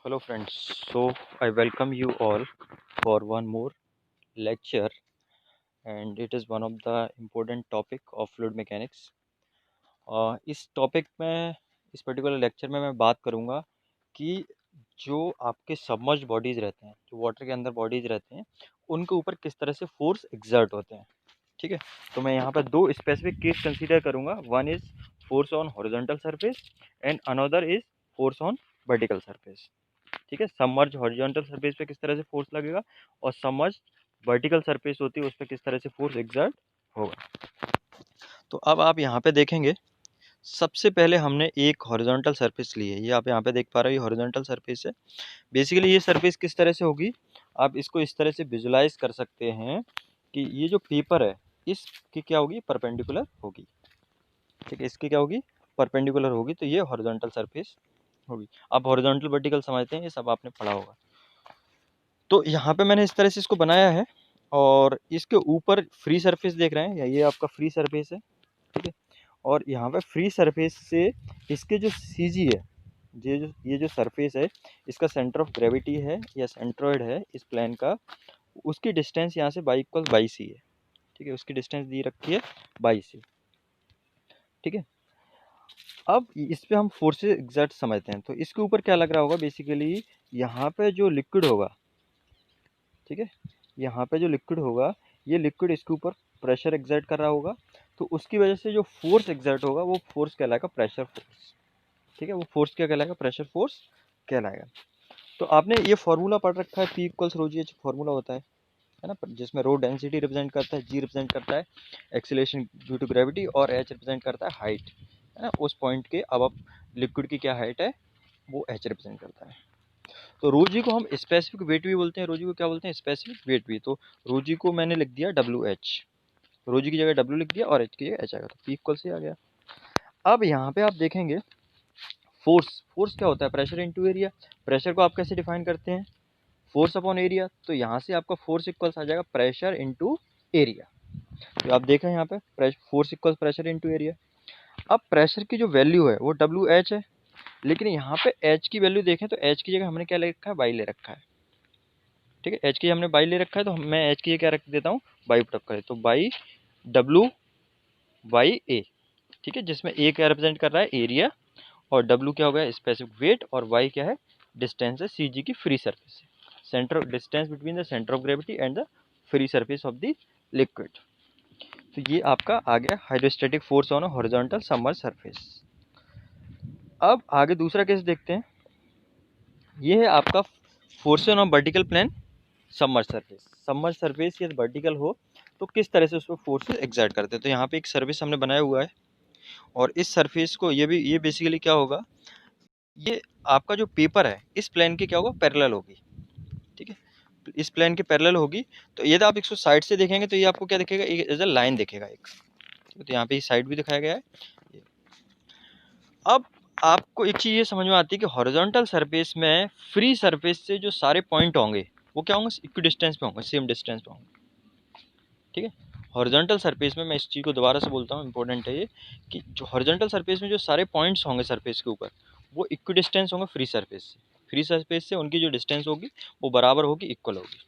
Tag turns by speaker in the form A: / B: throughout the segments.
A: Hello friends, so I welcome you all for one more lecture and it is one of the important topic of fluid mechanics. इस topic में इस particular lecture में मैं बात करूंगा कि जो आपके सबमर्ज्ड बॉडीज रहते हैं, जो वाटर के अंदर बॉडीज रहते हैं, उनके ऊपर किस तरह से फोर्स एग्जर्ट होते हैं। ठीक है, तो मैं यहाँ पर दो स्पेसिफिक केस कंसीडर करूंगा। One is force on horizontal surface and another is force on vertical surface. ठीक है, सबमर्ज हॉरिजॉन्टल सरफेस पे किस तरह से फोर्स लगेगा और सबमर्ज वर्टिकल सरफेस होती है उस पर किस तरह से फोर्स एग्जर्ट होगा। तो अब आप यहाँ पे देखेंगे, सबसे पहले हमने एक हॉरिजॉन्टल सरफेस ली है। ये आप यहाँ पे देख पा रहे हो, ये हॉरिजॉन्टल सरफेस है। बेसिकली ये सरफेस किस तरह से होगी, आप इसको इस तरह से विजुलाइज कर सकते हैं कि ये जो पेपर है इसकी क्या होगी, परपेंडिकुलर होगी। ठीक है, इसकी क्या होगी, परपेंडिकुलर होगी। तो ये हॉरिजॉन्टल सरफेस होगी। आप हॉरिजॉन्टल वर्टिकल समझते हैं, ये सब आपने पढ़ा होगा। तो यहाँ पे मैंने इस तरह से इसको बनाया है और इसके ऊपर फ्री सरफेस देख रहे हैं, या ये आपका फ्री सरफेस है। ठीक है, और यहाँ पे फ्री सरफेस से इसके जो सीजी है, ये जो सरफेस है, इसका सेंटर ऑफ ग्रेविटी है या सेंट्रोइड है इस प्लेन का, उसकी डिस्टेंस यहाँ से बाई इक्वल बाई सी है। ठीक है, उसकी डिस्टेंस दी रखी है बाई सी। ठीक है, अब इस पे हम फोर्सेस एग्जर्ट समझते हैं। तो इसके ऊपर क्या लग रहा होगा, बेसिकली यहाँ पे जो लिक्विड होगा, ठीक है, यहाँ पे जो लिक्विड होगा, ये लिक्विड इसके ऊपर प्रेशर एग्जर्ट कर रहा होगा। तो उसकी वजह से जो फोर्स एग्जर्ट होगा वो फोर्स कहलाएगा प्रेशर फोर्स। ठीक है, वो फोर्स क्या कहलाएगा, प्रेशर फोर्स कहलाएगा। तो आपने ये फॉर्मूला पढ़ रखा है, पी इक्वल्स रो जी एच फॉर्मूला होता है ना, जिसमें रो डेंसिटी रिप्रेजेंट करता है, जी रिप्रेजेंट करता है एक्सीलरेशन ड्यू टू ग्रेविटी और एच रिप्रेजेंट करता है हाइट, है ना। उस पॉइंट के अब लिक्विड की क्या हाइट है, वो एच रिप्रेजेंट करता है। तो रो जी को हम स्पेसिफिक वेट भी बोलते हैं, रो जी को क्या बोलते हैं, स्पेसिफिक वेट भी। तो रो जी को मैंने लिख दिया डब्ल्यू एच, रो जी की जगह डब्ल्यू लिख दिया और एच की जगह एच आएगा, तो पी इक्वल से आ गया। अब यहाँ पे आप देखेंगे फोर्स, फोर्स क्या होता है, प्रेशर इनटू एरिया। प्रेशर को आप कैसे डिफाइन करते हैं, फोर्स अपॉन एरिया। तो यहाँ से आपका फोर्स इक्वल्स आ जाएगा प्रेशर इनटू एरिया। तो आप देखें यहाँ पे force equals pressure into area. अब प्रेशर की जो वैल्यू है वो डब्ल्यू एच है, लेकिन यहाँ पे एच की वैल्यू देखें तो एच की जगह हमने क्या ले रखा है, बाई ले रखा है। ठीक है, एच की हमने बाई ले रखा है, तो मैं एच की क्या रख देता हूँ, बाई पुट अप करें तो बाई डब्ल्यू बाई ए। ठीक है, जिसमें ए क्या रिप्रेजेंट कर रहा है, एरिया, और डब्ल्यू क्या हो गया, स्पेसिफिक वेट, और वाई क्या है, डिस्टेंस है सी जी की फ्री सरफेस से, centre distance between the centre of gravity and the free surface of the liquid. तो ये आपका आ गया hydrostatic force on horizontal submerge surface. अब आगे दूसरा केस देखते हैं। ये है आपका force on vertical plane submerge surface. Submerge surface यदि वर्टिकल हो तो किस तरह से उस पर फोर्स एग्जर्ट करते हैं। तो यहाँ पे एक सरफेस हमने बनाया हुआ है और इस सरफेस को ये बेसिकली क्या होगा, ये आपका जो पेपर है इस प्लेन के क्या होगा, पैरेलल होगी। ठीक है, इस प्लेन के पैरेलल होगी। तो यदि आप इसको साइड से देखेंगे तो ये आपको क्या दिखेगा, एज अ लाइन दिखेगा एक। तो यहाँ पे साइड भी दिखाया गया है। अब आपको एक चीज़ ये समझ में आती है कि हॉरिजॉन्टल सरफेस में फ्री सरफेस से जो सारे पॉइंट होंगे वो क्या होंगे, इक्वी डिस्टेंस पे होंगे, सेम डिस्टेंस पे होंगे। ठीक है, हॉरिजॉन्टल सरफेस में, मैं इस चीज़ को दोबारा से बोलता हूँ, इंपॉर्टेंट है ये, कि जो हॉरिजॉन्टल सरफेस में जो सारे पॉइंट्स होंगे सरफेस के ऊपर वो इक्वी डिस्टेंस होंगे फ्री सरफेस से। फ्री सरफेस से उनकी जो डिस्टेंस होगी वो बराबर होगी, इक्वल होगी।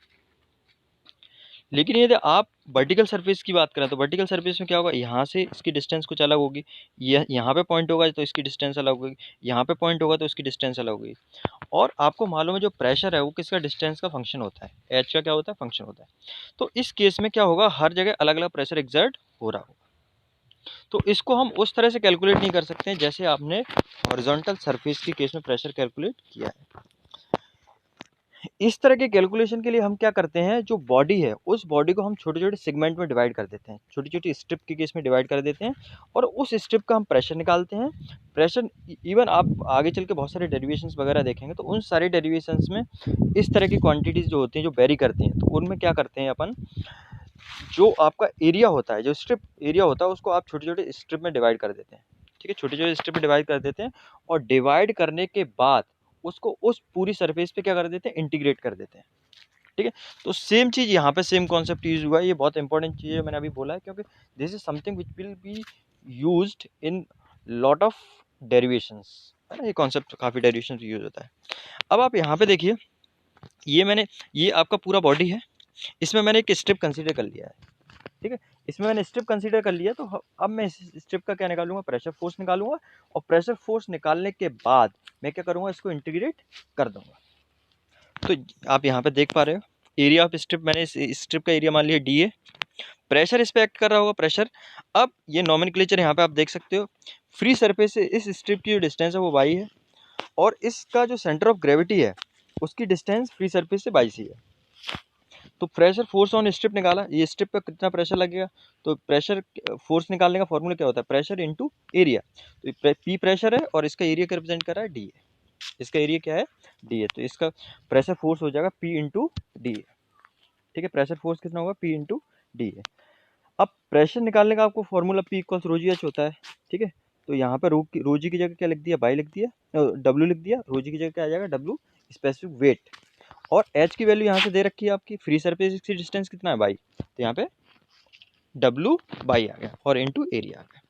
A: लेकिन यदि आप वर्टिकल सरफेस की बात करें तो वर्टिकल सरफेस में क्या होगा, यहाँ से इसकी डिस्टेंस कुछ अलग होगी, यहाँ पे पॉइंट होगा तो इसकी डिस्टेंस अलग होगी, यहाँ पे पॉइंट होगा तो इसकी डिस्टेंस अलग होगी। और आपको मालूम है जो प्रेशर है वो किसका, डिस्टेंस का फंक्शन होता है, एच का क्या होता है, फंक्शन होता है। तो इस केस में क्या होगा, हर जगह अलग अलग प्रेशर एग्जर्ट हो रहा होगा। तो इसको हम उस तरह से कैलकुलेट नहीं कर सकते हैं जैसे आपने हॉरिजॉन्टल सरफेस के केस में प्रेशर कैलकुलेट किया है। इस तरह के कैलकुलेशन के लिए हम क्या करते हैं, जो बॉडी है उस बॉडी को हम छोटे छोटे सेगमेंट में डिवाइड कर देते हैं, छोटी छोटी स्ट्रिप के केस में डिवाइड कर देते हैं, और उस स्ट्रिप का हम प्रेशर निकालते हैं। प्रेशर इवन आप आगे चल के बहुत सारे डेरिवेशंस वगैरह देखेंगे तो उन सारे डेरिवेशंस में इस तरह की क्वांटिटीज़ जो होती हैं जो वेरी करती हैं, तो उनमें क्या करते हैं अपन, जो आपका एरिया होता है, जो स्ट्रिप एरिया होता है उसको आप छोटे छोटे स्ट्रिप में डिवाइड कर देते हैं। ठीक है, छोटे छोटे स्ट्रिप में डिवाइड कर देते हैं, और डिवाइड करने के बाद उसको उस पूरी सरफेस पे क्या कर देते हैं, इंटीग्रेट कर देते हैं। ठीक है, तो सेम चीज़ यहाँ पे सेम कॉन्सेप्ट यूज हुआ है। ये बहुत इंपॉर्टेंट चीज़ है, मैंने अभी बोला है, क्योंकि this is something which will be used in lot of derivations. है ना, ये कॉन्सेप्ट काफ़ी डेरिवेशन से यूज होता है। अब आप यहाँ पे देखिए, ये आपका पूरा बॉडी है, इसमें मैंने एक स्ट्रिप कंसीडर कर लिया है, ठीक है। इसमें मैंने स्ट्रिप कंसीडर कर लिया, तो अब मैं इस स्ट्रिप का क्या निकालूंगा, प्रेशर फोर्स निकालूंगा, और प्रेशर फोर्स निकालने के बाद मैं क्या करूंगा, इसको इंटीग्रेट कर दूंगा। तो आप यहाँ पे देख पा रहे हो, एरिया ऑफ स्ट्रिप, मैंने इस स्ट्रिप का एरिया मान लिया डी ए, प्रेशर इस पे एक्ट कर रहा होगा, प्रेशर। अब ये नॉमेनक्लेचर यहाँ पे आप देख सकते हो, फ्री सरफेस से इस स्ट्रिप की जो डिस्टेंस है वो वाई है, और इसका जो सेंटर ऑफ ग्रेविटी है उसकी डिस्टेंस फ्री सरफेस से बाई सी है। तो प्रेशर फोर्स ऑन स्ट्रिप निकाला, ये स्ट्रिप पे कितना प्रेशर लगेगा, तो प्रेशर फोर्स निकालने का फॉर्मूला क्या होता है, प्रेशर इनटू एरिया। तो पी प्रेशर है और इसका एरिया क्या रिप्रेजेंट कर रहा है, डी ए, इसका एरिया क्या है, डी ए, तो इसका प्रेशर फोर्स हो जाएगा पी इंटू डी ए, ठीक है। प्रेशर फोर्स कितना होगा, पी इंटू डी ए। अब प्रेशर निकालने का आपको फॉर्मूला पी इक्वल्स रो जी एच होता है, ठीक है। तो यहाँ पे रो जी की जगह क्या लिख दिया, बाई लिख दिया, डब्ल्यू लिख दिया, रो जी की जगह क्या आ जाएगा, डब्ल्यू स्पेसिफिक वेट, और एच की वैल्यू यहाँ से दे रखी है आपकी, फ्री सरफेस की डिस्टेंस कितना है, बाई, तो यहाँ पे डब्ल्यू बाई आ गया और इनटू एरिया आ गया।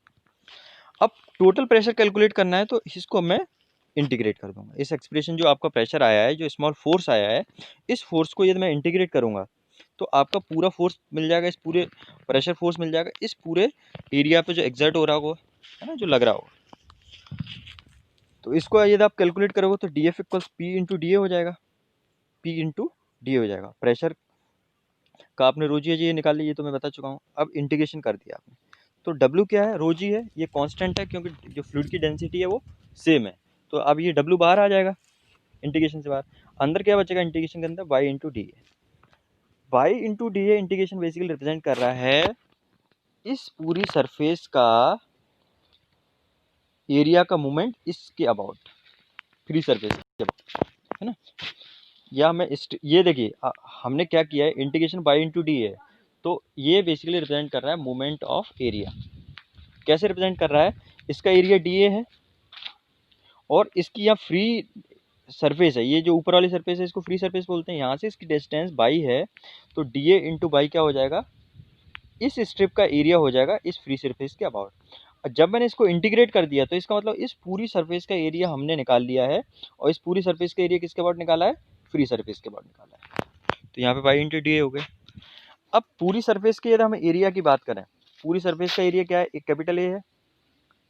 A: अब टोटल प्रेशर कैलकुलेट करना है, तो इसको मैं इंटीग्रेट कर दूंगा, इस एक्सप्रेशन जो आपका प्रेशर आया है, जो स्मॉल फोर्स आया है, इस फोर्स को यदि मैं इंटीग्रेट करूंगा तो आपका पूरा फोर्स मिल जाएगा, इस पूरे प्रेशर फोर्स मिल जाएगा इस पूरे एरिया पे जो एग्जर्ट हो रहा होगा, है ना, जो लग रहा होगा। तो इसको यदि आप कैलकुलेट करोगे तो D F equals P into d ए हो जाएगा, पी इंटू डी ए हो जाएगा। प्रेशर का आपने रोजी जी निकाल ली, ये तो मैं बता चुका हूँ। अब इंटीग्रेशन कर दिया आपने, तो डब्ल्यू क्या है, रोजी है, ये कांस्टेंट है क्योंकि जो फ्लूइड की डेंसिटी है वो सेम है, तो अब ये डब्ल्यू बाहर आ जाएगा इंटीग्रेशन से बाहर, अंदर क्या बचेगा इंटीग्रेशन के अंदर, y into d a. Y into d a integration basically represent कर रहा है इस पूरी सरफेस का एरिया का मूवमेंट इसके अबाउट, फ्री सरफेस के अबाउट, है ना। या मैं ये देखिए हमने क्या किया है, इंटीग्रेशन बाई इंटू डी है, तो ये बेसिकली रिप्रेजेंट कर रहा है मोमेंट ऑफ एरिया। कैसे रिप्रेजेंट कर रहा है, इसका एरिया डी ए है और इसकी यहाँ फ्री सरफेस है, ये जो ऊपर वाली सरफेस है इसको फ्री सरफेस बोलते हैं, यहाँ से इसकी डिस्टेंस बाई है, तो डी ए इंटू बाई क्या हो जाएगा, इस स्ट्रिप का एरिया हो जाएगा इस फ्री सरफेस के अबाउट। जब मैंने इसको इंटीग्रेट कर दिया तो इसका मतलब इस पूरी सरफेस का एरिया हमने निकाल लिया है, और इस पूरी सरफेस का एरिया किसके अबाउट निकाला है, फ्री सरफेस के अबाउट निकाला है, तो यहाँ पे बाई इंटू डी ए हो गए। अब पूरी सरफेस के यदि हम एरिया की बात करें, पूरी सरफेस का एरिया क्या है, एक कैपिटल ए है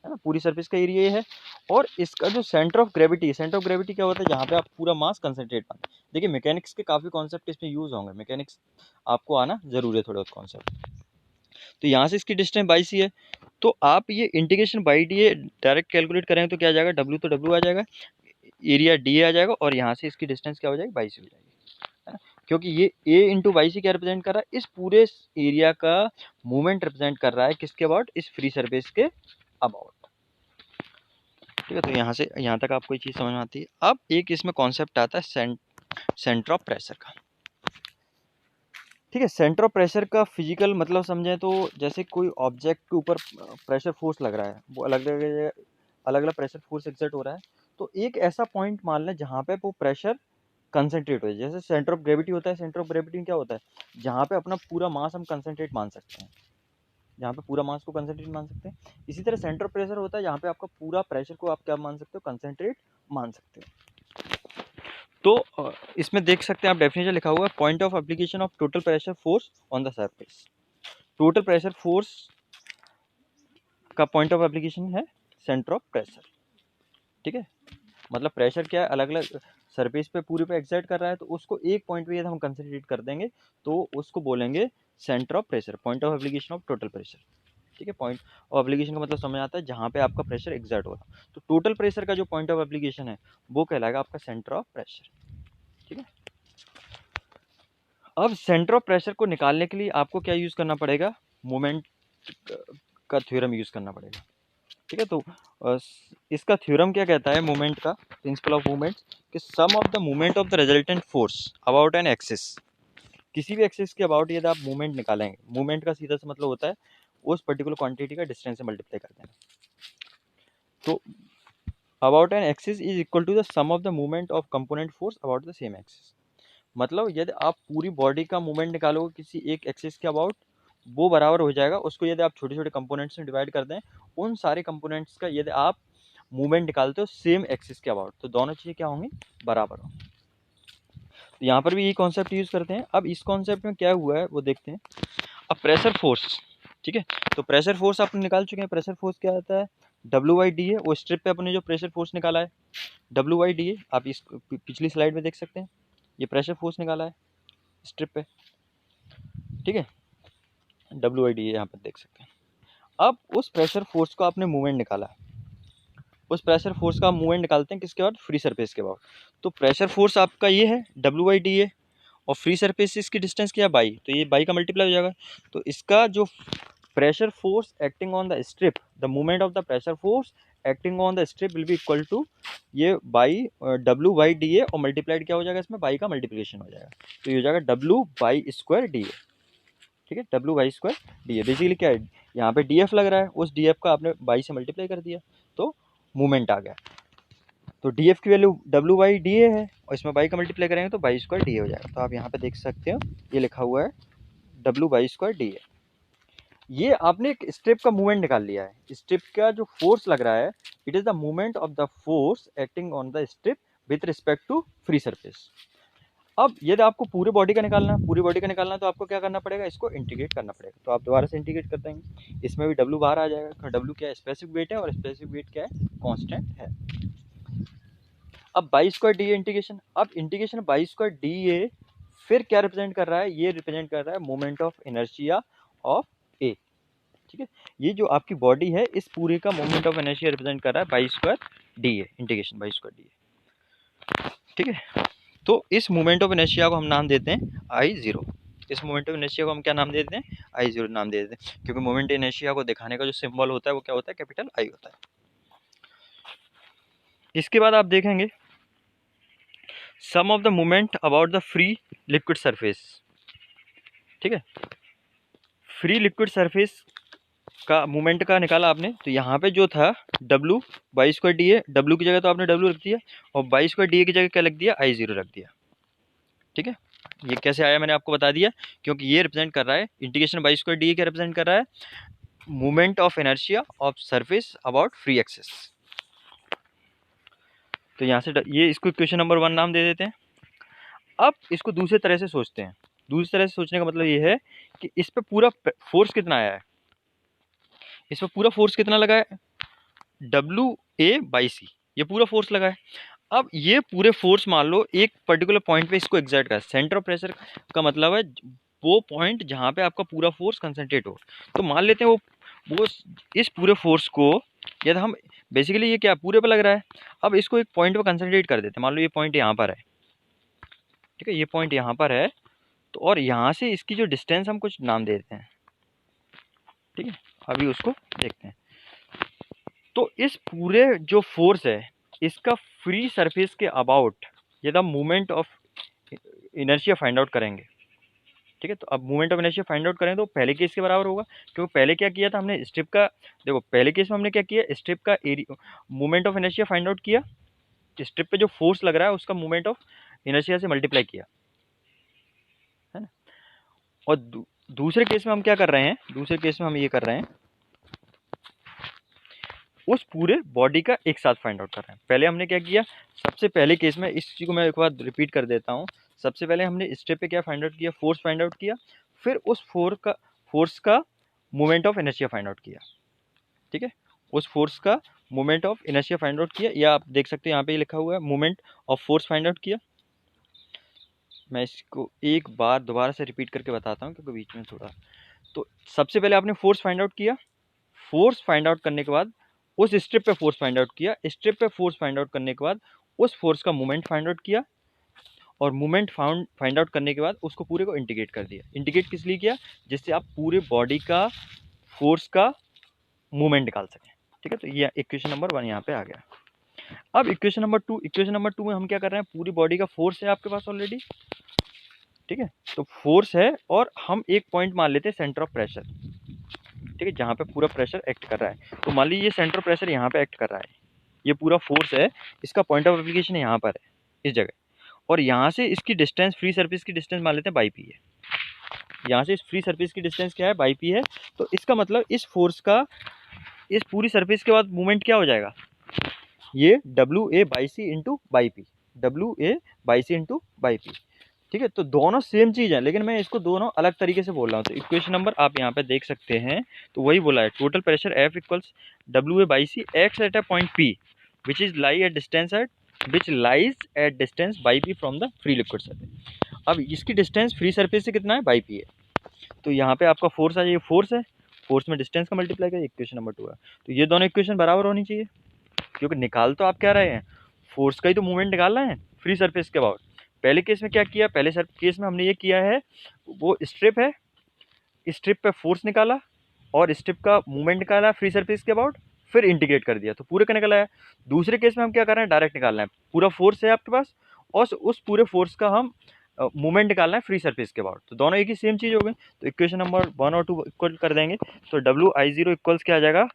A: ना, पूरी सरफेस का एरिया ये है, और इसका जो centre of gravity, centre of gravity क्या होता है, जहाँ पे आप पूरा मास कंसंट्रेट पाते हैं। देखिए मैकेनिक्स के काफ़ी कॉन्सेप्ट इसमें यूज होंगे, मैकेनिक्स आपको आना जरूरी है थोड़ा बहुत कॉन्सेप्ट। तो यहाँ से इसकी डिस्टेंस बाई सी है, तो आप ये integration by D A direct calculate करेंगे तो क्या आ जाएगा, डब्ल्यू तो डब्ल्यू आ जाएगा, एरिया डी ए आ जाएगा, और यहाँ से इसकी डिस्टेंस क्या हो जाएगी, बाई सी हो जाएगी, है ना। क्योंकि ये ए इंटू बाई सी क्या रिप्रेजेंट कर रहा है, इस पूरे एरिया का मूवमेंट रिप्रेजेंट कर रहा है किसके अबाउट, इस फ्री सरफेस के अबाउट, ठीक है। तो यहाँ से यहाँ तक आपको ये चीज़ समझ में आती है। अब एक इसमें कॉन्सेप्ट आता है सेंटर ऑफ प्रेशर का, ठीक है। सेंटर ऑफ प्रेशर का फिजिकल मतलब समझें तो जैसे कोई ऑब्जेक्ट के ऊपर प्रेशर फोर्स लग रहा है, वो अलग अलग प्रेशर फोर्स एक्सर्ट हो रहा है, तो एक ऐसा पॉइंट मान लें जहाँ पे वो प्रेशर कंसंट्रेट हो जाए। जैसे सेंटर ऑफ ग्रेविटी होता है, सेंटर ऑफ ग्रेविटी में क्या होता है, जहाँ पे अपना पूरा मास हम कंसंट्रेट मान सकते हैं, जहाँ पे पूरा मास को कंसंट्रेट मान सकते हैं। इसी तरह सेंटर ऑफ प्रेशर होता है जहाँ पे आपका पूरा प्रेशर को आप क्या मान सकते हो, कंसंट्रेट मान सकते हो। तो इसमें देख सकते हैं आप, डेफिनेशन लिखा हुआ है, point of application of total pressure force on the surface. Total pressure force का पॉइंट ऑफ एप्लीकेशन है सेंटर ऑफ प्रेशर, ठीक है। मतलब प्रेशर क्या है, अलग अलग सरफेस पे पूरे पे एक्सर्ट कर रहा है, तो उसको एक पॉइंट पे यदि हम कंसंट्रेट कर देंगे तो उसको बोलेंगे centre of pressure, point of application of total pressure, ठीक है। पॉइंट ऑफ एप्लीकेशन का मतलब समझ आता है जहाँ पे आपका प्रेशर एक्सर्ट हो रहा है, तो टोटल प्रेशर का जो पॉइंट ऑफ एप्लीकेशन है वो कहलाएगा आपका सेंटर ऑफ प्रेशर, ठीक है। अब सेंटर ऑफ प्रेशर को निकालने के लिए आपको क्या यूज करना पड़ेगा, मोमेंट का थ्योरम यूज करना पड़ेगा, ठीक है। तो इसका थ्योरम क्या कहता है, मोमेंट का प्रिंसिपल ऑफ मूवमेंट, कि sum of the movement of the resultant force about N axis, किसी भी एक्सिस के अबाउट यदि आप मूवमेंट निकालेंगे, मूवमेंट का सीधा सा मतलब होता है उस पर्टिकुलर क्वांटिटी का डिस्टेंस से मल्टीप्लाई कर देना, तो about N axis is equal to the sum of the movement of component force about the same axis. मतलब यदि आप पूरी बॉडी का मूवमेंट निकालोगे किसी एक एक्सिस के अबाउट, वो बराबर हो जाएगा उसको, यदि आप छोटे छोटे कंपोनेंट्स में डिवाइड कर दें, उन सारे कंपोनेंट्स का यदि आप मूवमेंट निकालते हो सेम एक्सिस के अबाउट, तो दोनों चीज़ें क्या होंगी, बराबर होंगी। तो यहाँ पर भी यही कॉन्सेप्ट यूज़ करते हैं। अब इस कॉन्सेप्ट में क्या हुआ है वो देखते हैं। अब प्रेशर फोर्स, ठीक है, तो प्रेशर फोर्स आपने निकाल चुके हैं। प्रेशर फोर्स क्या आता है, W/D है। वो स्ट्रिप पे अपने जो प्रेशर फोर्स निकाला है W/D है, आप इस पिछली स्लाइड में देख सकते हैं, ये प्रेशर फोर्स निकाला है स्ट्रिप पे, ठीक है, W/D यहाँ पर देख सकते हैं। अब उस प्रेशर फोर्स का आपने मूवमेंट निकाला है, उस प्रेशर फोर्स का मूवमेंट निकालते हैं किसके बाद, फ्री सरफेस के बाद। तो प्रेशर फोर्स आपका ये है W/D है, और फ्री सरफेस से इसकी डिस्टेंस क्या है, बाई, तो ये बाई का मल्टीप्लाई हो जाएगा। तो इसका जो pressure force acting on the strip, the movement of the pressure force acting on the strip will be equal to ये बाई W/D है, और मल्टीप्लाइड क्या हो जाएगा इसमें, बाई का मल्टीप्लिकेशन हो जाएगा, तो ये हो जाएगा W/2 ठीक है, W/2 बेसिकली क्या है, यहाँ पे DF लग रहा है, उस DF का आपने बाई से मल्टीप्लाई कर दिया तो मूवमेंट आ गया। तो DF की वैल्यू W/DA है, और इसमें बाई का मल्टीप्लाई करेंगे तो W/2 हो जाएगा। तो आप यहाँ पे देख सकते हो ये लिखा हुआ है W/2 ये आपने एक स्ट्रिप का मूवमेंट निकाल लिया है। स्ट्रिप का जो फोर्स लग रहा है, it is the movement of the force acting on the strip with respect to free surface. अब यदि आपको पूरे बॉडी का निकालना है, पूरी बॉडी का निकालना है, तो आपको क्या करना पड़ेगा, इसको इंटीग्रेट करना पड़ेगा। तो आप दोबारा से इंटीग्रेट कर देंगे, इसमें भी W बाहर आ जाएगा। W क्या है, स्पेसिफिक वेट है, और स्पेसिफिक वेट क्या है, कांस्टेंट है। अब W/2 इंटीग्रेशन, अब इंटीग्रेशन W/2 फिर क्या रिप्रेजेंट कर रहा है, ये रिप्रेजेंट कर रहा है मोमेंट ऑफ इनर्शिया ऑफ ए, ठीक है। ये जो आपकी बॉडी है, इस पूरे का मोमेंट ऑफ इनर्शिया रिप्रेजेंट कर रहा है W/2 इंटीग्रेशन W/2, ठीक है। तो इस मोमेंट ऑफ इनर्शिया को हम नाम देते हैं I0। इस मोमेंट ऑफ इनर्शिया को हम क्या नाम देते हैं, I0 नाम दे देते हैं, क्योंकि मोमेंट इनर्शिया को दिखाने का जो सिंबल होता है वो क्या होता है, कैपिटल I होता है। इसके बाद आप देखेंगे sum of the moment about the free liquid surface, ठीक है। फ्री लिक्विड सरफेस का मूवमेंट का निकाला आपने, तो यहाँ पे जो था W/2 है, W की जगह तो आपने W रख दिया, और W/2 की जगह क्या रख दिया, I0 रख दिया, ठीक है। ये कैसे आया मैंने आपको बता दिया, क्योंकि ये रिप्रेजेंट कर रहा है इंटीग्रेशन W/2 क्या रिप्रेजेंट कर रहा है, movement of inertia of surface about free axis. तो यहाँ से ये इसको इक्वेशन नंबर 1 नाम दे देते हैं। अब इसको दूसरे तरह से सोचते हैं। दूसरी तरह से सोचने का मतलब ये है कि इस पे पूरा फोर्स कितना आया है, इस पर पूरा फोर्स कितना लगा है, WA/C, ये पूरा फोर्स लगा है। अब ये पूरे फोर्स मान लो एक पर्टिकुलर पॉइंट पे इसको एग्जर्ट कर, सेंटर ऑफ प्रेशर का मतलब है वो पॉइंट जहाँ पे आपका पूरा फोर्स कंसंट्रेट हो। तो मान लेते हैं वो इस पूरे फोर्स को, यदि हम बेसिकली ये क्या पूरे पे लग रहा है, अब इसको एक पॉइंट पे कंसंट्रेट कर देते हैं। मान लो ये पॉइंट यहाँ पर है, ठीक है, ये पॉइंट यहाँ पर है, तो और यहाँ से इसकी जो डिस्टेंस हम कुछ नाम दे देते हैं, ठीक है। अभी उसको देखते हैं। तो इस पूरे जो फोर्स है, इसका फ्री सरफेस के अबाउट यदि हम movement of inertia find out करेंगे, ठीक है। तो अब movement of inertia find out करें तो पहले केस के बराबर होगा, क्योंकि पहले क्या किया था हमने, स्ट्रिप का, देखो पहले केस में हमने क्या किया, स्ट्रिप का area movement of inertia find out किया, स्ट्रिप पे जो फोर्स लग रहा है उसका मूवमेंट ऑफ इनर्शिया से मल्टीप्लाई किया, है ना। और दूसरे केस में हम क्या कर रहे हैं, दूसरे केस में हम ये कर रहे हैं, उस पूरे बॉडी का एक साथ फाइंड आउट कर रहे हैं। पहले हमने क्या किया, सबसे पहले केस में, इस चीज़ को मैं एक बार रिपीट कर देता हूँ। सबसे पहले हमने स्टेप पे क्या फाइंड आउट किया, फोर्स फाइंड आउट किया, फिर उस फोर्स का moment of inertia find out किया, ठीक है। उस फोर्स का moment of inertia find out किया, या आप देख सकते हैं यहाँ पे लिखा हुआ है moment of force find out किया। मैं इसको एक बार दोबारा से रिपीट करके बताता हूँ, क्योंकि बीच में थोड़ा, तो सबसे पहले आपने फोर्स फाइंड आउट किया, फोर्स फाइंड आउट करने के बाद उस स्ट्रिप पे फोर्स फाइंड आउट किया, स्ट्रिप पे फोर्स फाइंड आउट करने के बाद उस फोर्स का मूवमेंट फाइंड आउट किया, और मूवमेंट फाइंड आउट करने के बाद उसको पूरे को इंटीग्रेट कर दिया। इंटीग्रेट किस लिए किया, जिससे आप पूरे बॉडी का फोर्स का मूवमेंट निकाल सकें, ठीक है। तो ये इक्वेशन नंबर 1 यहाँ पे आ गया। अब इक्वेशन नंबर 2, इक्वेशन नंबर 2 में हम क्या कर रहे हैं, पूरी बॉडी का फोर्स है आपके पास ऑलरेडी, ठीक है। तो फोर्स है, और हम एक पॉइंट मान लेते हैं सेंटर ऑफ प्रेशर, ठीक है, जहाँ पे पूरा प्रेशर एक्ट कर रहा है। तो मान लीजिए सेंटर प्रेशर यहाँ पे एक्ट कर रहा है, ये पूरा फोर्स है, इसका पॉइंट ऑफ एप्लीकेशन यहाँ पर है, इस जगह, और यहाँ से इसकी डिस्टेंस, फ्री सरफेस की डिस्टेंस मान लेते हैं बाई पी है। यहाँ से इस फ्री सरफेस की डिस्टेंस क्या है, बाई पी है। तो इसका मतलब इस फोर्स का इस पूरी सरफेस के बाद मूवमेंट क्या हो जाएगा, ये WA/C into by P, WA/C into by P. ठीक है, तो दोनों सेम चीज़ है, लेकिन मैं इसको दोनों अलग तरीके से बोल रहा हूँ। तो इक्वेशन नंबर आप यहाँ पे देख सकते हैं, तो वही बोला है, total pressure F equals WA/C x at a point P which is lie at distance eight which lies at distance by P from the free liquid surface. अब इसकी डिस्टेंस फ्री सरफेस से कितना है, बाई पी है। तो यहाँ पे आपका फोर्स आ जाइए, फोर्स है, फोर्स में डिस्टेंस का मल्टीप्लाई करिए, इक्वेशन नंबर 2 है। तो ये दोनों इक्वेशन बराबर होनी चाहिए, क्योंकि निकाल तो आप क्या रहे हैं, फोर्स का ही तो मूवमेंट निकालना है फ्री सरफेस के अबाउट। पहले केस में क्या किया, पहले केस में हमने ये किया है, वो स्ट्रिप है, स्ट्रिप पे फोर्स निकाला और स्ट्रिप का मूवमेंट निकाला फ्री सरफेस के अबाउट, फिर इंटीग्रेट कर दिया, तो पूरे का निकला है। दूसरे केस में हम क्या कर रहे हैं, डायरेक्ट निकालना है, पूरा फोर्स है आपके पास और उस पूरे फोर्स का हम मूवमेंट निकालना है फ्री सरफेस के अबाउट, तो दोनों एक ही सेम चीज़ हो गई। तो इक्वेशन नंबर 1 और 2 इक्वल कर देंगे, तो WI0 इक्वल्स क्या आ जाएगा,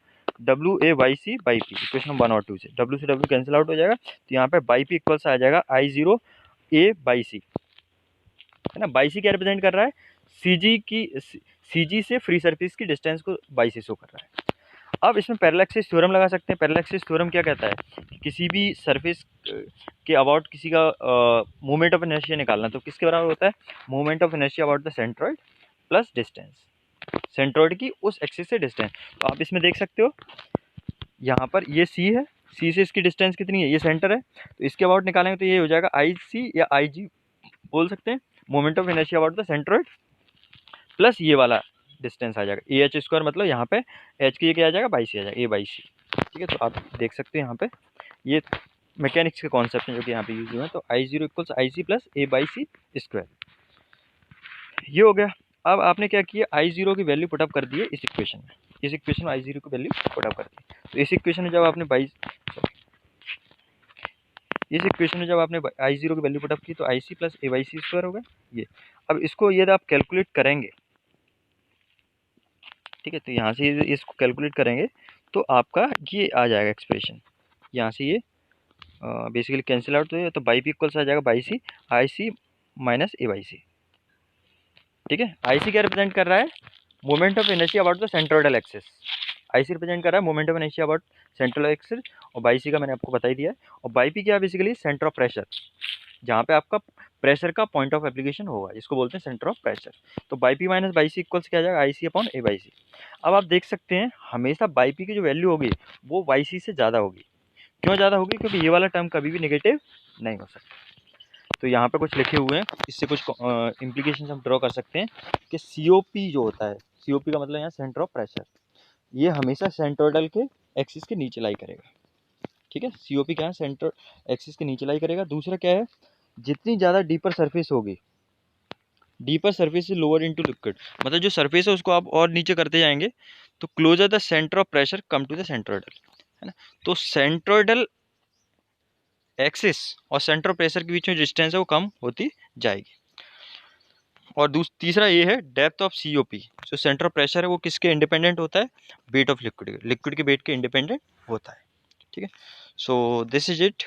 A: WA/C by P. Equation number 1 और 2 से W कैंसिल आउट हो जाएगा, तो यहाँ पे बाई पी इक्वल्स आ जाएगा I0A/C, है ना। बाई सी क्या रिप्रेजेंट कर रहा है, CG से फ्री सरफेस की डिस्टेंस को बाई से शो कर रहा है। अब इसमें पैरेलैक्सिस थ्योरम लगा सकते हैं। पैरेलैक्सिस थ्योरम क्या कहता है कि किसी भी सरफेस के अबाउट किसी का मोमेंट ऑफ इनर्शिया निकालना, तो किसके बराबर होता है, moment of inertia about the centroid plus distance, centroid की उस एक्सिस से डिस्टेंस। तो आप इसमें देख सकते हो, यहाँ पर ये C है, C से इसकी डिस्टेंस कितनी है, ये सेंटर है, तो इसके अबाउट निकालेंगे तो ये हो जाएगा IC या IG बोल सकते हैं, moment of inertia about the centroid plus ये वाला डिस्टेंस आ जाएगा AH², मतलब यहाँ पे H की क्या आ जाएगा, बाई सी आ जाएगा, A/C। ठीक है, तो आप देख सकते हैं यहाँ पे ये मैकेनिक्स के कॉन्सेप्ट हैं जो कि यहाँ पे यूज हुए हैं। तो I0 equals IC plus A/C², ये हो गया। अब आपने क्या किया, I0 की वैल्यू पुटअप कर दी है इस इक्वेशन में, इस इक्वेशन में I0 की वैल्यू पुटअप कर दी। तो इस इक्वेशन में जब आपने I0 की वैल्यू पुटअप की, तो IC प्लस A/C² होगा ये। अब इसको यदि आप कैलकुलेट करेंगे, ठीक है, तो यहाँ से इसको कैलकुलेट करेंगे तो आपका ये आ जाएगा एक्सप्रेशन, यहाँ से ये बेसिकली कैंसिल आउट, तो बाई पी इक्वल्स आ जाएगा by C, IC minus A/C। ठीक है, IC क्या रिप्रेजेंट कर रहा है, moment of inertia about the centroidal axis. IC represent कर रहा है moment of inertia about central axis, और बाई सी का मैंने आपको बता ही दिया है। और बाई पी क्या, बेसिकली सेंटर ऑफ प्रेशर, जहाँ पे आपका प्रेशर का पॉइंट ऑफ एप्लीकेशन होगा, इसको बोलते हैं सेंटर ऑफ प्रेशर। तो y P minus y C equals क्या आ जाएगा, IC अपॉन A/C। अब आप देख सकते हैं हमेशा बाई पी की जो वैल्यू होगी वो बाई सी से ज़्यादा होगी। क्यों ज़्यादा होगी, क्योंकि ये वाला टर्म कभी भी नेगेटिव नहीं हो सकता। तो यहाँ पे कुछ लिखे हुए हैं, इससे कुछ इम्प्लीकेशन हम ड्रॉ कर सकते हैं कि COP जो होता है, COP का मतलब यहाँ सेंटर ऑफ प्रेशर, ये हमेशा सेंट्रोइडल के एक्सिस के नीचे लाई करेगा। ठीक है, COP क्या है, सेंटर एक्सिस के नीचे लाई करेगा। दूसरा क्या है, जितनी ज़्यादा डीपर सरफेस होगी, डीपर सरफेस से लोअर इनटू लिक्विड, मतलब जो सरफेस है उसको आप और नीचे करते जाएंगे तो closer the centre of pressure come to the centroidal, है ना। तो सेंट्रोइडल एक्सिस और सेंटर ऑफ प्रेशर के बीच में डिस्टेंस है वो कम होती जाएगी। और तीसरा ये है डेप्थ ऑफ COP, जो सेंटर ऑफ प्रेशर है वो किसके इंडिपेंडेंट होता है, वेट ऑफ लिक्विड के वेट के इंडिपेंडेंट होता है। ठीक है, सो दिस इज इट।